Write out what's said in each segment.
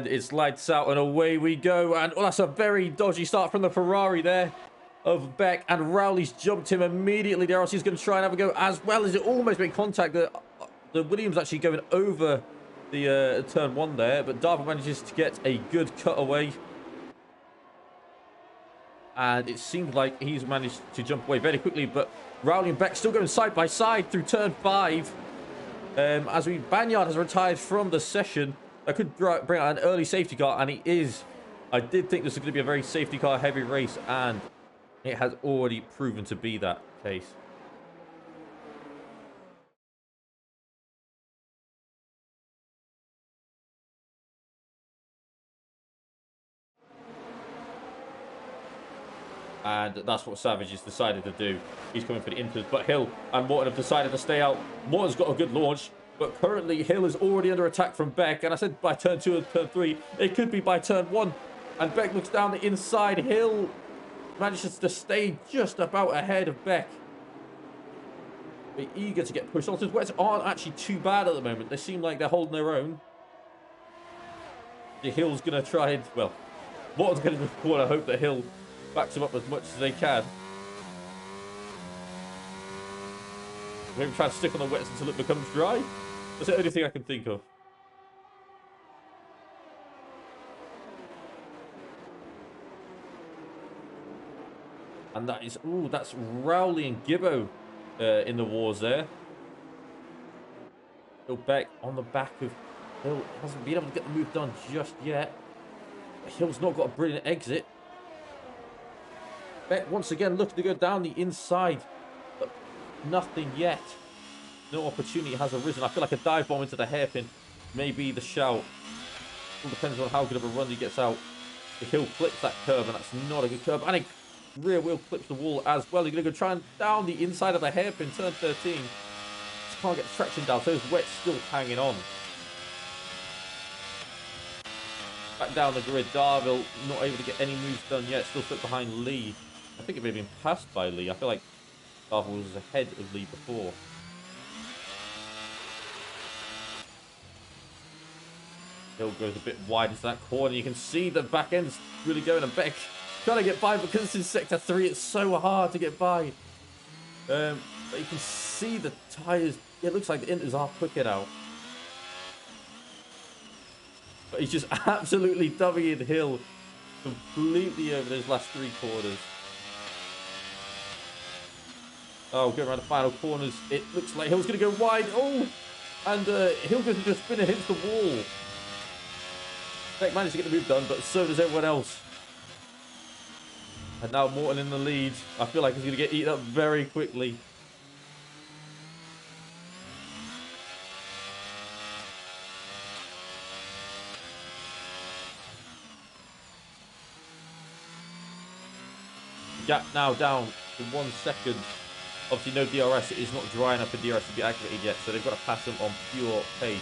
And it's lights out and away we go. And that's a very dodgy start from the Ferrari there of Beck. And Rowley's jumped him immediately there. He's going to try and have a go as well as it almost made contact. The Williams actually going over the turn one there. But Darvel manages to get a good cutaway. And it seemed like he's managed to jump away very quickly. But Rowley and Beck still going side by side through turn 5. Banyard has retired from the session. That could bring out an early safety car, and he is. I did think this was going to be a very safety car heavy race, and it has already proven to be that case. And that's what Savage has decided to do. He's coming for the inters, but Hill and Morton have decided to stay out. Morton's got a good launch, but currently Hill is already under attack from Beck. And I said by turn 2 and turn 3, it could be by turn 1. And Beck looks down the inside. Hill manages to stay just about ahead of Beck. They're eager to get pushed on. His wets aren't actually too bad at the moment. They seem like they're holding their own. The Hill's going to try and, well, Morton's going to the corner. Hope that Hill backs him up as much as they can. Maybe try to stick on the wets until it becomes dry. That's the only thing I can think of. And that is, ooh, that's Rowley and Gibbo in the wars there. Hill Beck on the back of Hill. Hasn't been able to get the move done just yet. Hill's not got a brilliant exit. Beck once again looking to go down the inside, but nothing yet. No opportunity has arisen. I feel like a dive bomb into the hairpin may be the shout. All depends on how good of a run he gets out. The Hill clips that curve, and that's not a good curve. And a rear wheel clips the wall as well. He's going to go try and down the inside of the hairpin, turn 13. Just can't get the traction down, so his wet's still hanging on. Back down the grid, Darville not able to get any moves done yet. Still stuck behind Lee. I think it may have been passed by Lee. I feel like Darville was ahead of Lee before. Hill goes a bit wide into that corner. You can see the back end's really going. And Beck trying to get by, because this is sector 3. It's so hard to get by. But you can see the tyres. It looks like the inters are quicker now. But he's just absolutely W'd Hill completely over those last 3 corners. Oh, going around the final corners. It looks like Hill's going to go wide. Oh! And Hill goes into a spin and hits the wall. Beck managed to get the move done, but so does everyone else. And now Morton in the lead. I feel like he's going to get eaten up very quickly. Gap now down to 1 second. Obviously no DRS. It is not dry enough for DRS to be activated yet, so they've got to pass him on pure pace.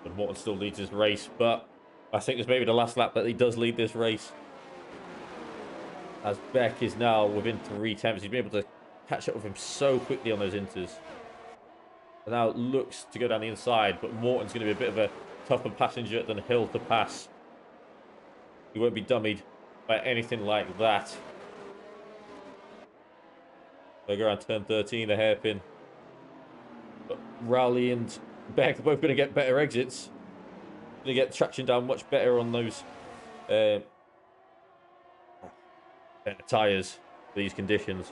But Morton still leads this race, but I think it's maybe the last lap that he does lead this race. As Beck is now within 3 attempts. He's been able to catch up with him so quickly on those inters. And now it looks to go down the inside, but Morton's going to be a bit of a tougher passenger than Hill to pass. He won't be dummied by anything like that. They go around turn 13, the hairpin. But Rowley and Beck are both going to get better exits. Going to get traction down much better on those tyres for these conditions.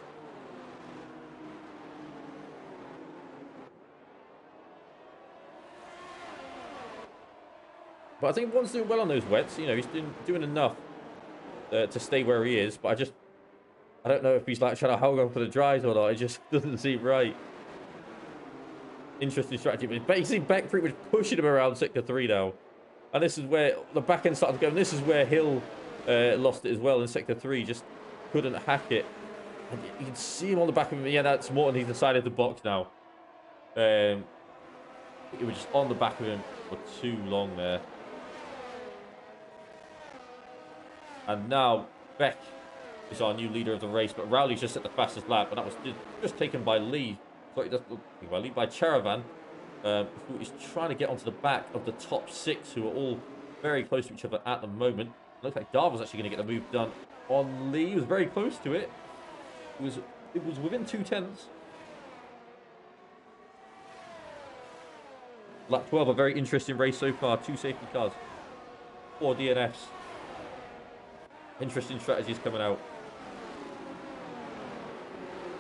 But I think Bond's doing well on those wets. You know, he's doing enough to stay where he is. But I don't know if he's like trying to hold on for the dries or not. It just doesn't seem right. Interesting strategy. But basically, Beck pretty much pushing him around sector 3 now. And this is where the back end started to go. And this is where Hill lost it as well in sector 3. Just couldn't hack it. And you can see him on the back of him. Yeah, that's Morton. He's decided to box now. It was just on the back of him for too long there. And now Beck is our new leader of the race. But Rowley's just at the fastest lap, and that was just taken by Lee. Sorry, by Charavan, who is trying to get onto the back of the top 6, who are all very close to each other at the moment. Looks like Darvel's actually going to get the move done on Lee. He was very close to it. It was within 2/10. Lap 12, a very interesting race so far. 2 safety cars, 4 DNFs. Interesting strategies coming out.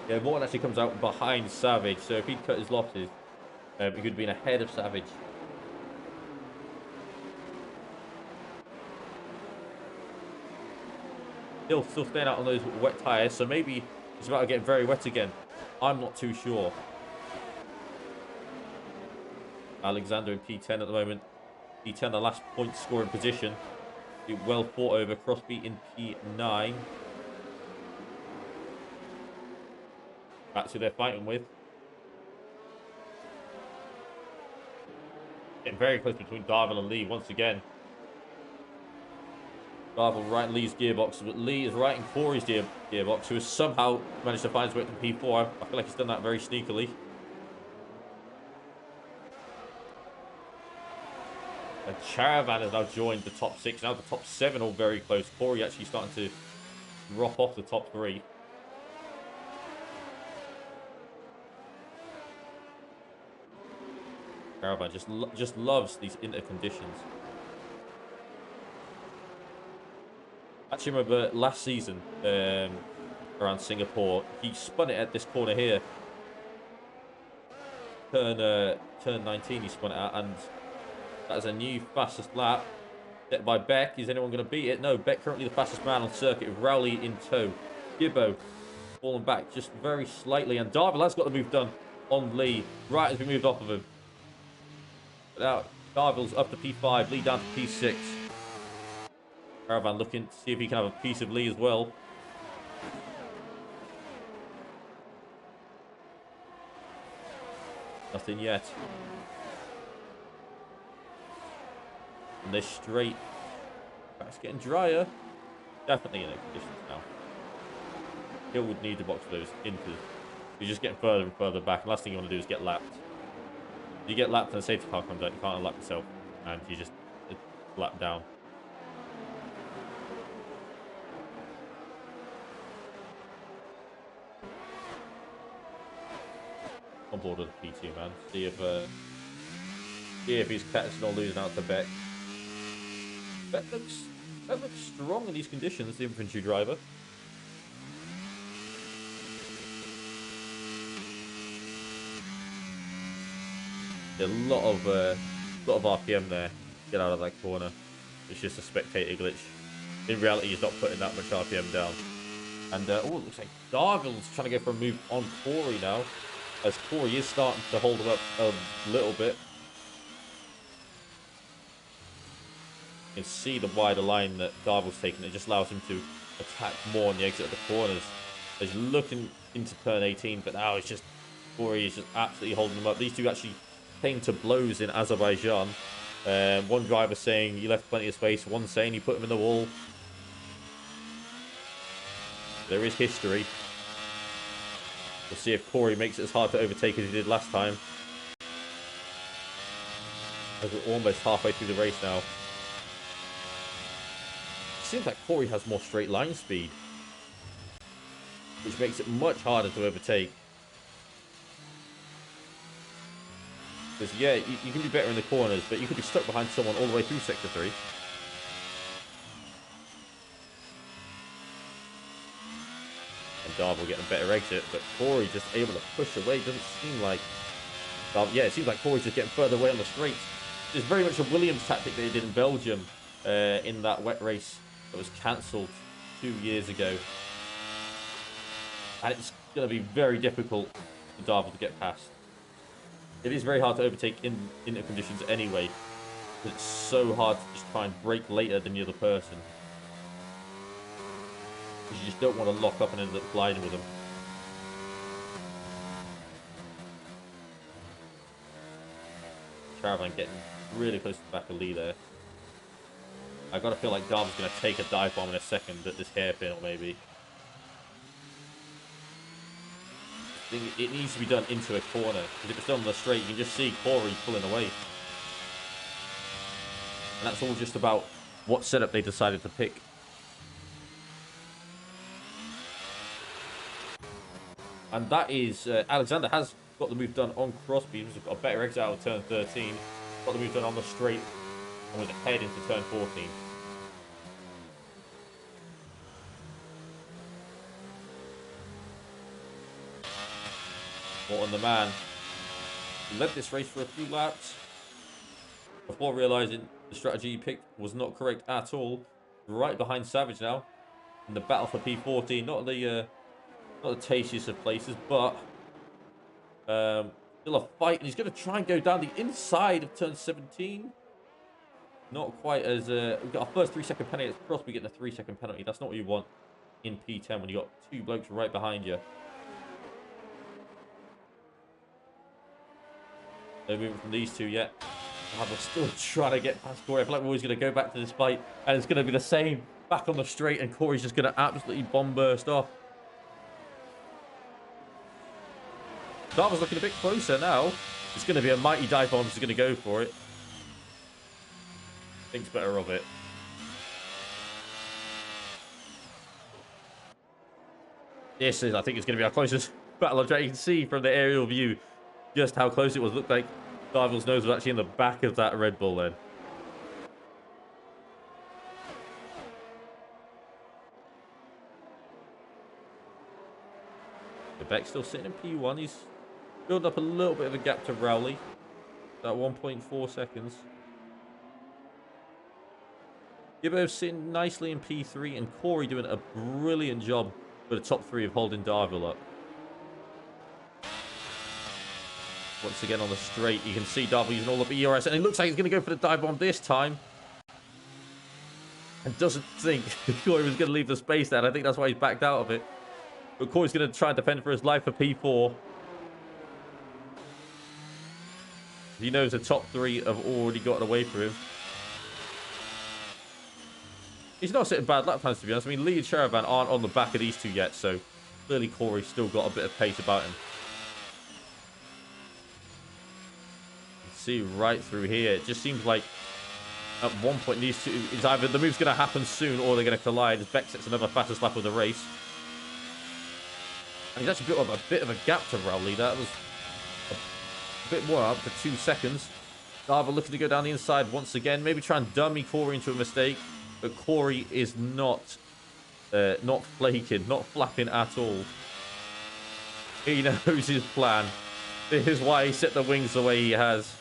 Yeah, Morton actually comes out behind Savage, so if he'd cut his losses, he could have been ahead of Savage. Still staying out on those wet tyres, so maybe it's about to get very wet again. I'm not too sure. Alexander in P10 at the moment. P10, the last point scoring position. Well fought over. Crosby in P9. That's who they're fighting with. Getting very close between Darvel and Lee once again. Darvel right in Lee's gearbox, but Lee is right in Corey's gearbox, who has somehow managed to find his way to P4. I feel like he's done that very sneakily. And Charavan has now joined the top 6. Now the top 7 all very close. Corey actually starting to drop off the top 3. Charavan just loves these interconditions. Actually, remember last season around Singapore, he spun it at this corner here. Turn 19, he spun it at, and that is a new fastest lap set by Beck. Is anyone going to beat it? No, Beck currently the fastest man on circuit with Rowley in tow. Gibbo falling back just very slightly, and Darvel has got the move done on Lee right as we moved off of him. But now Darvel's up to P5, Lee down to P6. Caravan looking to see if he can have a piece of Lee as well. Nothing yet. And they're straight. It's getting drier. Definitely in a conditions now. Hill would need to box those into. You're just getting further and further back. And last thing you want to do is get lapped. If you get lapped and a safety car comes out, you can't unlap yourself. And you just lap down. On board with the P2, man. See if he's catching or losing out to Beck. Beck looks strong in these conditions, the infantry driver. A lot of RPM there. Get out of that corner. It's just a spectator glitch. In reality, he's not putting that much RPM down. And oh, it looks like Darvel's trying to go for a move on Corey now, as Corey is starting to hold him up a little bit. You can see the wider line that Darvel's taking. It just allows him to attack more on the exit of the corners. He's looking into turn 18, but now it's just Corey is just absolutely holding him up. These two actually came to blows in Azerbaijan. One driver saying he left plenty of space, one saying he put him in the wall. There is history. We'll see if Corey makes it as hard to overtake as he did last time. As we're almost halfway through the race now. It seems like Corey has more straight line speed, which makes it much harder to overtake. Because, yeah, you can be better in the corners, but you could be stuck behind someone all the way through Sector 3. And Darvel getting a better exit, but Corey just able to push away. Doesn't seem like... yeah, it seems like Corey's just getting further away on the straights. It's very much a Williams tactic that he did in Belgium in that wet race that was cancelled 2 years ago. And it's going to be very difficult for Darvel to get past. It is very hard to overtake in conditions anyway, but it's so hard to just try and brake later than the other person. Because you just don't want to lock up and end up gliding with them. Caravan getting really close to the back of Lee there. I got to feel like Darvel's going to take a dive bomb in a second at this hairpin, or maybe. think it needs to be done into a corner. Because if it's done on the straight, you can just see Corey pulling away. And that's all just about what setup they decided to pick. And that is, Alexander has got the move done on crossbeams. He's got a better exit out of turn 13. Got the move done on the straight and was ahead into turn 14. Morton the man led this race for a few laps before realizing the strategy he picked was not correct at all. Right behind Savage now in the battle for P14. Not the tastiest of places, but still a fight, and he's going to try and go down the inside of turn 17. Not quite as we've got our first 3-second penalty. It's cross. We get a 3-second penalty. That's not what you want in P10 when you got two blokes right behind you. No movement from these two yet. We're still trying to get past Corey. I feel like we're always going to go back to this fight, and it's going to be the same back on the straight, and Corey's just going to absolutely bomb burst off. Darvel's looking a bit closer now. It's going to be a mighty dive bomb. He's going to go for it. Thinks better of it. This is, I think, it's going to be our closest battle of track. You can see from the aerial view just how close it was. Looked like Darvel's nose was actually in the back of that Red Bull then. Beck's still sitting in P1. He's building up a little bit of a gap to Rowley. That 1.4 seconds. Gibbo sitting nicely in P3, and Corey doing a brilliant job for the top three of holding Darvel up. Once again on the straight, you can see Darvel using all of the ERS, and it looks like he's going to go for the dive bomb this time. And doesn't think Corey was going to leave the space there. I think that's why he's backed out of it. But Corey's going to try and defend for his life for P4. He knows the top three have already gotten away from him. He's not sitting bad lap times, to be honest. I mean, Lee and Sheravan aren't on the back of these two yet, so clearly Corey's still got a bit of pace about him. See right through here. It just seems like at one point these two, it's either the move's going to happen soon or they're going to collide as Beck sets another fastest lap of the race. And he's actually built up a bit of a gap to Rowley. That was a bit more up to 2 seconds. Darvel looking to go down the inside once again. Maybe try and dummy Corey into a mistake. But Corey is not flaking, not flapping at all. He knows his plan. This is why he set the wings the way he has.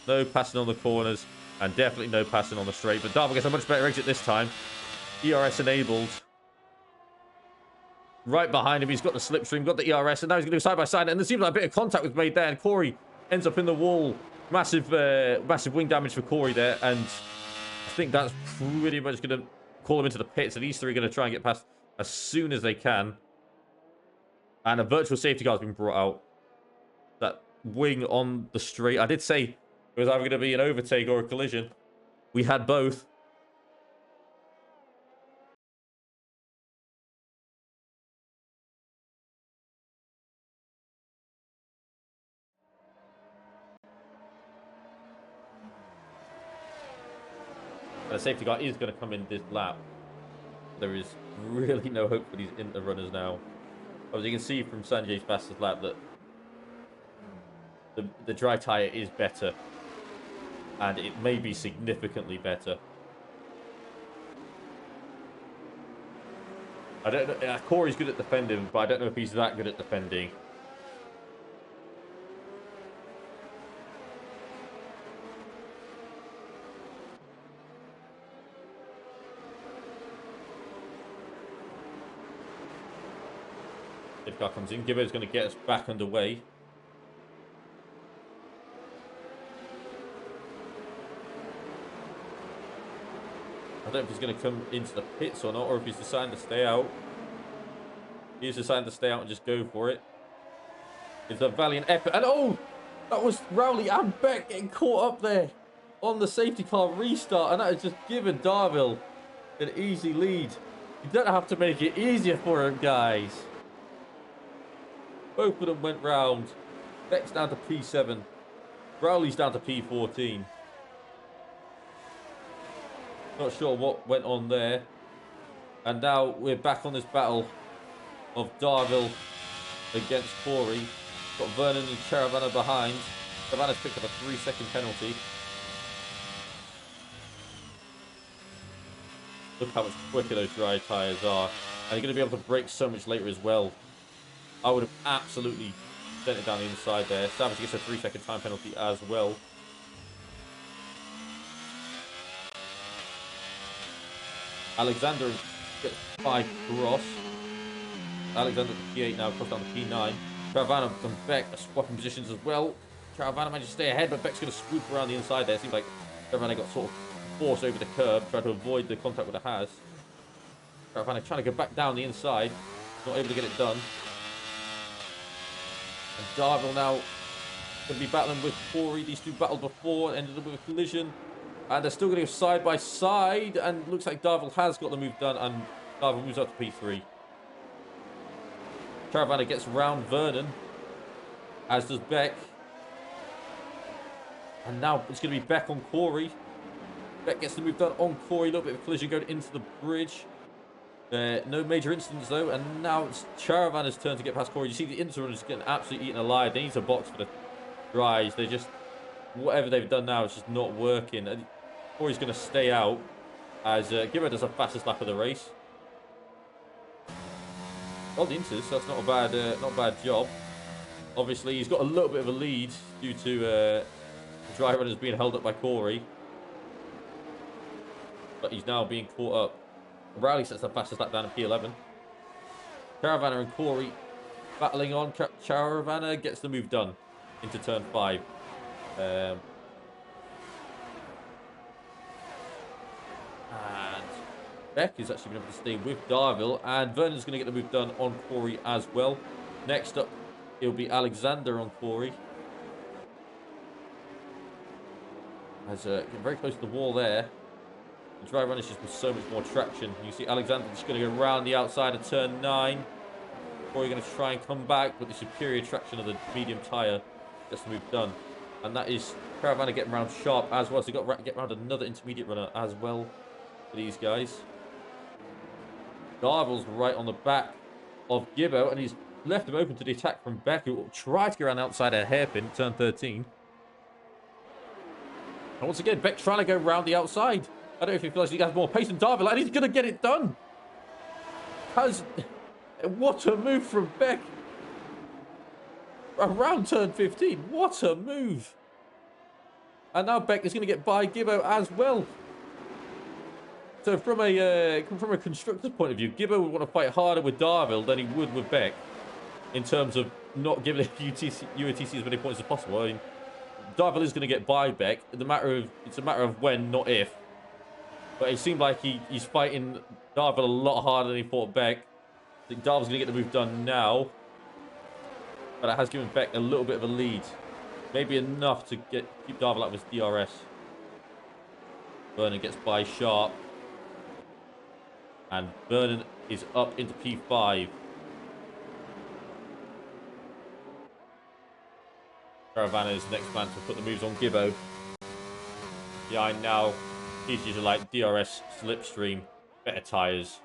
No passing on the corners, and definitely no passing on the straight. But Darvel gets a much better exit this time. ERS enabled. Right behind him, he's got the slipstream, got the ERS, and now he's going to go side by side. And there seems like a bit of contact was made there, and Corey ends up in the wall. Massive wing damage for Corey there, and I think that's pretty much going to call him into the pits. And these three are going to try and get past as soon as they can. And a virtual safety car has been brought out. That wing on the straight. I did say it was either going to be an overtake or a collision. We had both. The safety car is going to come in this lap. There is really no hope for these inter runners now. As you can see from Sanjay's fastest lap that the dry tyre is better. And it may be significantly better. I don't know. Corey's good at defending, but I don't know if he's that good at defending. If car comes in, Gibbo's going to get us back underway. I don't know if he's going to come into the pits or not, or if he's deciding to stay out. He's deciding to stay out and just go for it. It's a valiant effort. And oh, that was Rowley and Beck getting caught up there on the safety car restart. And that has just given Darvel an easy lead. You don't have to make it easier for him, guys. Both of them went round. Beck's down to P7. Rowley's down to P14. Not sure what went on there. And now we're back on this battle of Darville against Corey. Got Vernon and Caravana behind. Caravana's picked up a 3-second penalty. Look how much quicker those dry tyres are. And you're going to be able to brake so much later as well. I would have absolutely sent it down the inside there. Savage gets a 3-second time penalty as well. Alexander gets 5 cross. Alexander at the P8 now, cross down to P9. Caravana and Beck are swapping positions as well. Caravana managed to stay ahead, but Beck's going to swoop around the inside there. It seems like Caravana got sort of forced over the curb, tried to avoid the contact with the Has. Caravana trying to go back down the inside, not able to get it done. And Darville now going to be battling with Corey. These two battled before and ended up with a collision. And they're still going to go side by side. And looks like Darville has got the move done. And Darville moves up to P3. Caravana gets round Vernon. As does Beck. And now it's going to be Beck on Corey. Beck gets the move done on Corey. A little bit of a collision going into the bridge. No major incidents though. And now it's Caravana's turn to get past Corey. You see the Interrun is getting absolutely eaten alive. They need to box for the dries. They just... Whatever they've done now is just not working. And Corey's going to stay out as Gibbo does the fastest lap of the race. Well, the Inters, so that's not a bad job. Obviously, he's got a little bit of a lead due to the dry runners being held up by Corey. But he's now being caught up. Rowley sets the fastest lap down at P11. Caravana and Corey battling on. Caravana gets the move done into turn 5. And Beck is actually been able to stay with Darville. And Vernon's going to get the move done on Corey as well. Next up, it'll be Alexander on Corey. As getting very close to the wall there. The dry run is just with so much more traction. You see Alexander just going to go around the outside of turn 9. Corey going to try and come back, but the superior traction of the medium tyre gets the move done. And that is Caravana getting around sharp as well. So you've got to get around another intermediate runner as well for these guys. Darville's right on the back of Gibbo, and he's left him open to the attack from Beck, who will try to get around the outside of hairpin, turn 13. And once again, Beck trying to go around the outside. I don't know if he feels like he has more pace than Darville, and he's going to get it done. What a move from Beck. Around turn 15. What a move. And now Beck is going to get by Gibbo as well. So from a constructor's point of view, Gibbo would want to fight harder with Darville than he would with Beck in terms of not giving UATC as many points as possible. I mean, Darville is going to get by Beck. It's a matter of when, not if. But it seemed like he's fighting Darville a lot harder than he fought Beck. I think Darville's going to get the move done now. But it has given Beck a little bit of a lead. Maybe enough to keep Darville out of his DRS. Vernon gets by sharp. And Vernon is up into P5. Caravana is next man to put the moves on Gibbo. Behind now, he's using like DRS, slipstream, better tyres.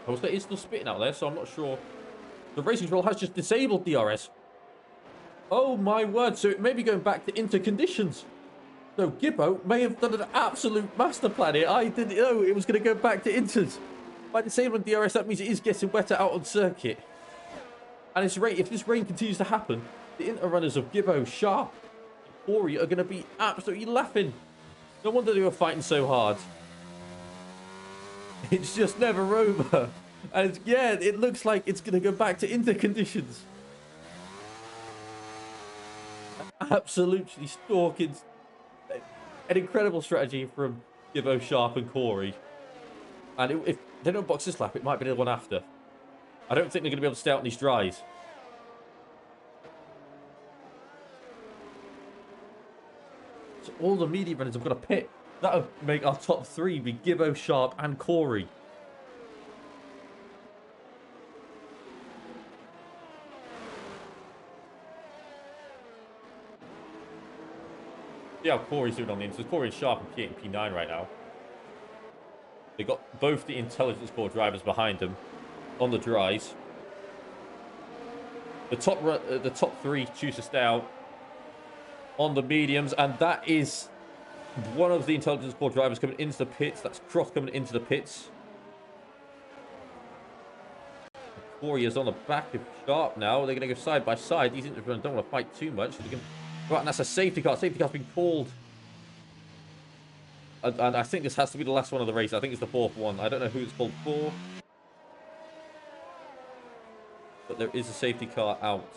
Also, it's still spitting out there, so I'm not sure. The racing control has just disabled DRS. Oh my word, so it may be going back to inter conditions. So Gibbo may have done an absolute master plan here. I didn't know it was going to go back to inters. By disabling DRS, that means it is getting wetter out on circuit. And if this rain continues to happen, the inter runners of Gibbo, Sharp, and Corey are going to be absolutely laughing. No wonder they were fighting so hard. It's just never over. And yeah, it looks like it's going to go back to inter conditions. Absolutely stalking. An incredible strategy from Gibbo, Sharp and Corey. And if they don't box this lap, it might be the one after. I don't think they're going to be able to stay out in these dries. So all the medium runners have got a pit. That would make our top 3 be Gibbo, Sharp and Corey. See how Corey's doing on the inside. Corey and Sharp in P8 and P9 right now. They got both the intelligence core drivers behind them on the dries. The top three choose to stay out on the mediums, and that is one of the intelligence core drivers coming into the pits. That's Cross coming into the pits. Corey is on the back of Sharp now. They're going to go side by side. These Interrunners don't want to fight too much. Right, and that's a safety car. Safety car's been called. And I think this has to be the last one of the race. I think it's the fourth one. I don't know who it's called for. But there is a safety car out.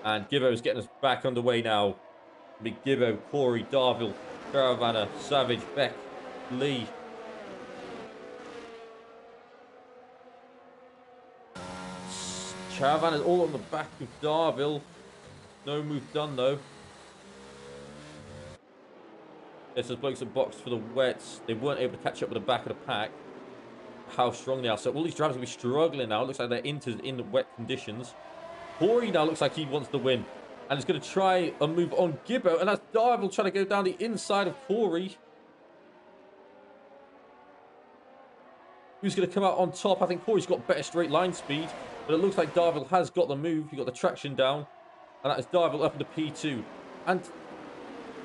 And Gibbo's getting us back underway now. Big Gibbo, Corey, Darville, Caravana, Savage, Beck, Lee. Caravana's all on the back of Darville. No move done though. There's those blokes that boxed for the wets. They weren't able to catch up with the back of the pack. How strong they are. So all these drivers will be struggling now. It looks like they're in the wet conditions. Corey now looks like he wants the win. And he's going to try a move on Gibbo. And that's Darville trying to go down the inside of Corey. Who's going to come out on top? I think Corey's got better straight line speed. But it looks like Darville has got the move. He got the traction down. And that is Darville up into P2. And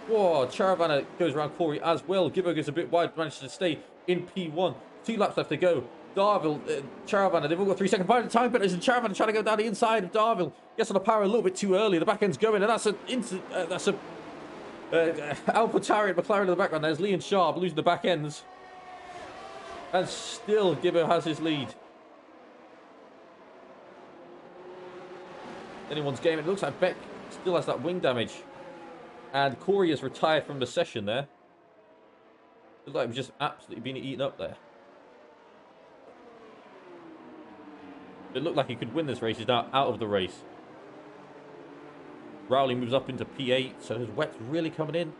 whoa, Caravana goes around Corey as well. Gibbo goes a bit wide, manages to stay in P1. 2 laps left to go. Darville, Caravana, they've all got 3 second time penalties, and Caravana trying to go down the inside of Darville. Gets on the power a little bit too early. The back end's going, and that's a AlphaTauri at McLaren in the background. There's Lee and Sharp losing the back ends, and still Gibbo has his lead. Anyone's game. It looks like Beck still has that wing damage, and Corey has retired from the session there. Looks like we've just absolutely been eaten up there. It looked like he could win this race. He's now out of the race. Rowley moves up into P8, so his wet's really coming in.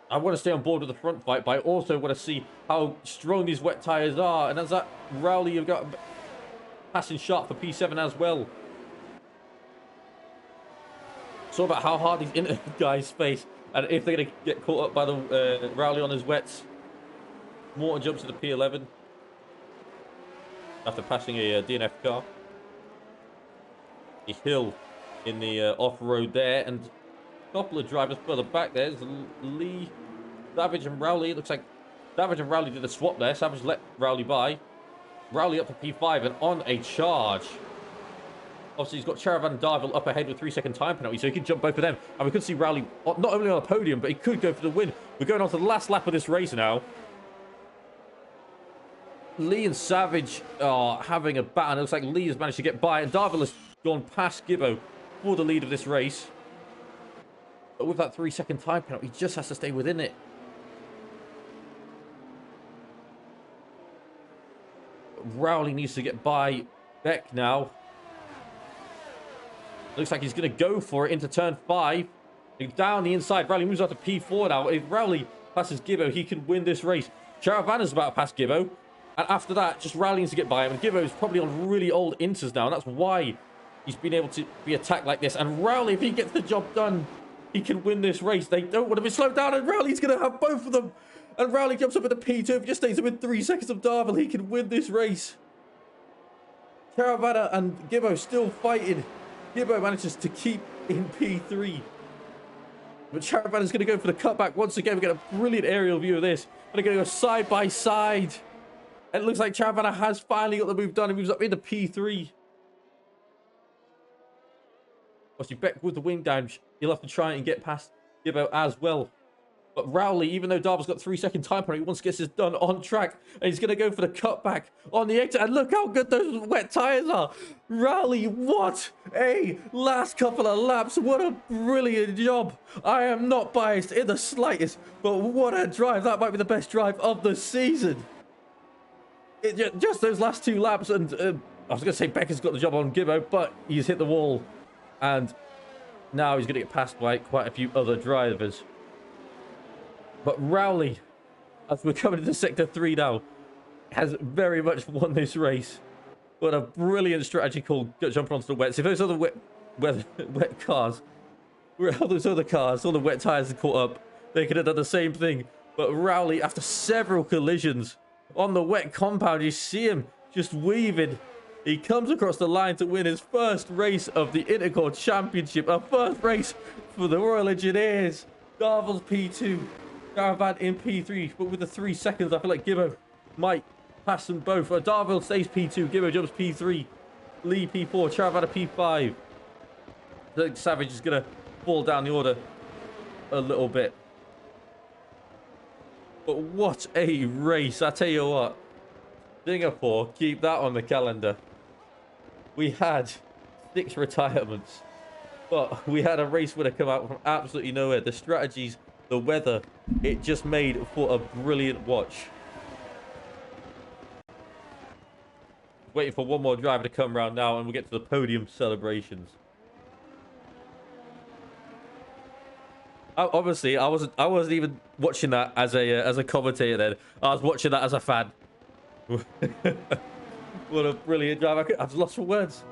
I want to stay on board with the front fight, but I also want to see how strong these wet tyres are. And as that Rowley, you've got passing Sharp for P7 as well. It's all about how hard these inner guys face, and if they're going to get caught up by the Rowley on his wets. Morton jumps to the P11 after passing a DNF car. A Hill in the off-road there, and a couple of drivers further back there. There's Lee, Savage and Rowley. It looks like Savage and Rowley did a swap there. Savage let Rowley by. Rowley up to P5 and on a charge. Obviously, he's got Charavan and Darville up ahead with 3 second time penalty, so he could jump both of them. And we could see Rowley not only on the podium, but he could go for the win. We're going on to the last lap of this race now. Lee and Savage are having a battle. It looks like Lee has managed to get by, and Darville has gone past Gibbo for the lead of this race. But with that 3 second time penalty, he just has to stay within it. Rowley needs to get by Beck now. Looks like he's going to go for it into turn 5. Down the inside, Rowley moves up to P4 now. If Rowley passes Gibbo, he can win this race. Caravana's about to pass Gibbo. And after that, just Rowley needs to get by him. And Gibbo is probably on really old inters now. And that's why he's been able to be attacked like this. And Rowley, if he gets the job done, he can win this race. They don't want to be slowed down. And Rowley's going to have both of them. And Rowley jumps up at the P2. If he just stays within 3 seconds of Darville, he can win this race. Caravana and Gibbo still fighting. Gibbo manages to keep in P3. But Caravana's going to go for the cutback once again. We get a brilliant aerial view of this. They're going to go side by side. And it looks like Caravana has finally got the move done. He moves up into P3. Obviously, Beck with the wing down. He'll have to try and get past Gibbo as well. But Rowley, even though Darville's got 3 second time penalty, he wants to get this done on track. And he's going to go for the cutback on the exit. And look how good those wet tyres are. Rowley, what a last couple of laps. What a brilliant job. I am not biased in the slightest, but what a drive. That might be the best drive of the season. Just those last 2 laps. And I was going to say Becker's got the job on Gibbo, but he's hit the wall. And Now he's going to get passed by quite a few other drivers. But Rowley, as we're coming into Sector 3 now, has very much won this race. What a brilliant strategy called jumping onto the wets. If those other wet cars, all those other cars, all the wet tyres had caught up, they could have done the same thing. But Rowley, after several collisions on the wet compound, you see him just weaving. He comes across the line to win his first race of the Intercore Championship. A first race for the Royal Engineers. Darvel's P2, Caravan in P3. But with the 3 seconds, I feel like Gibbo might pass them both. Darvel stays P2, Gibbo jumps P3. Lee P4, Caravan P5. I think Savage is going to fall down the order a little bit. But what a race. I tell you what. Singapore, keep that on the calendar. We had 6 retirements, but we had a race winner come out from absolutely nowhere. The strategies, the weather, it just made for a brilliant watch. Waiting for one more driver to come around now, and we'll get to the podium celebrations. Obviously, I wasn't even watching that as a commentator. Then I was watching that as a fan. What a brilliant drive. I've lost for words.